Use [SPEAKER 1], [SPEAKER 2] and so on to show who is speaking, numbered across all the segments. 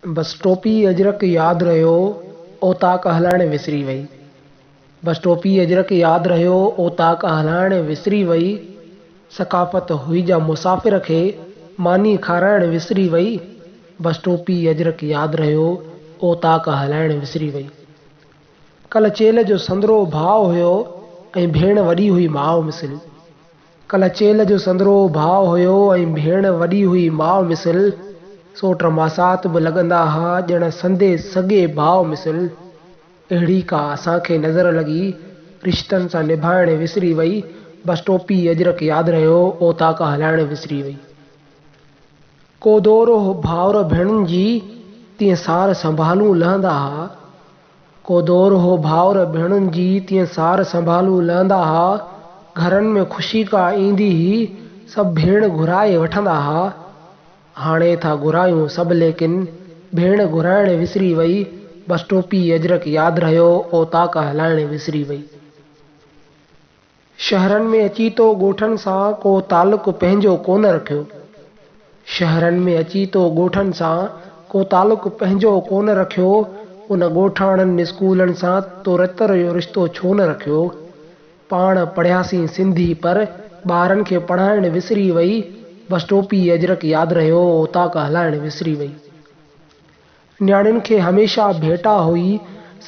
[SPEAKER 1] बस टोपी अजरक यादि रहियो, ओताक हलाइण विसरी वई। बस टोपी अजरक यादि रहियो, ओताक हलाइण विसरी वई। सकाफ़त हुई जा मुसाफ़िर खे मानी खाराइण विसरी वई। बस टोपी अजरक यादि रहियो, ओताक हलाइण विसरी वई। कल चेल जो संदरो भाउ हुयो ऐं भेण वॾी हुई माउ मिसिल। कल चेल जो संदरो भाउ हुयो ऐं भेण वॾी हुई माउ मिसिल। सोट मासात बि लॻंदा हा ॼण संदे सॻे भाउ मिसिल। अहिड़ी का असांखे नज़र लॻी, रिश्तनि सां निभाइण विसरी वई। बस टोपी अजरक यादि रहियो, ओताक हलाइण विसरी वई। को दौर हो भाउर भेणुनि जी, तीअं सार संभालूं लहंदा हा। को दौर हो भाउर भेणुनि जी, तीअं सार संभालूं लहंदा हा। घरनि में ख़ुशी का ईंदी ही, सभु भेण घुराए वठंदा हा। हाणे था घुरायूं सभु लेकिन भेण घुराइण विसरी वई। बस टोपी अजरक यादि रहियो, ओताक हलाइण विसरी वई। शहरनि में अची तो ॻोठनि सां को तालुक पंहिंजो कोन रखियो। शहरनि में अची तो ॻोठनि सां को तालुक पंहिंजो कोन रखियो। उन ॻोठाणनि स्कूलनि सां तो रतर जो रिश्तो छो न रखियो। पाण पढ़ियासीं सिंधी पर ॿारनि खे पढ़ाइण विसरी वई। बस टोपी अजरक यादि रहियो, ओताक हलाइण विसरी वई। न्याणियुनि खे हमेशह भेटा हुई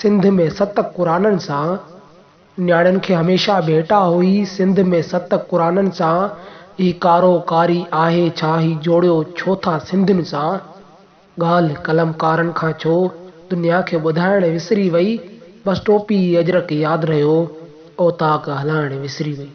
[SPEAKER 1] सिंध में 7 क़ुराननि सां। न्याणियुनि खे हमेशह भेटा हुई सिंध में 7 क़ुराननि सां। ही कारो कारी आहे छा ही जोड़ियो छो था सिंधियुनि सां। ॻाल्हि कलमकारनि खां छो दुनिया खे ॿुधाइण विसरी वई। बस टोपी अजरक यादि रहियो, ओताक हलाइण विसरी वई।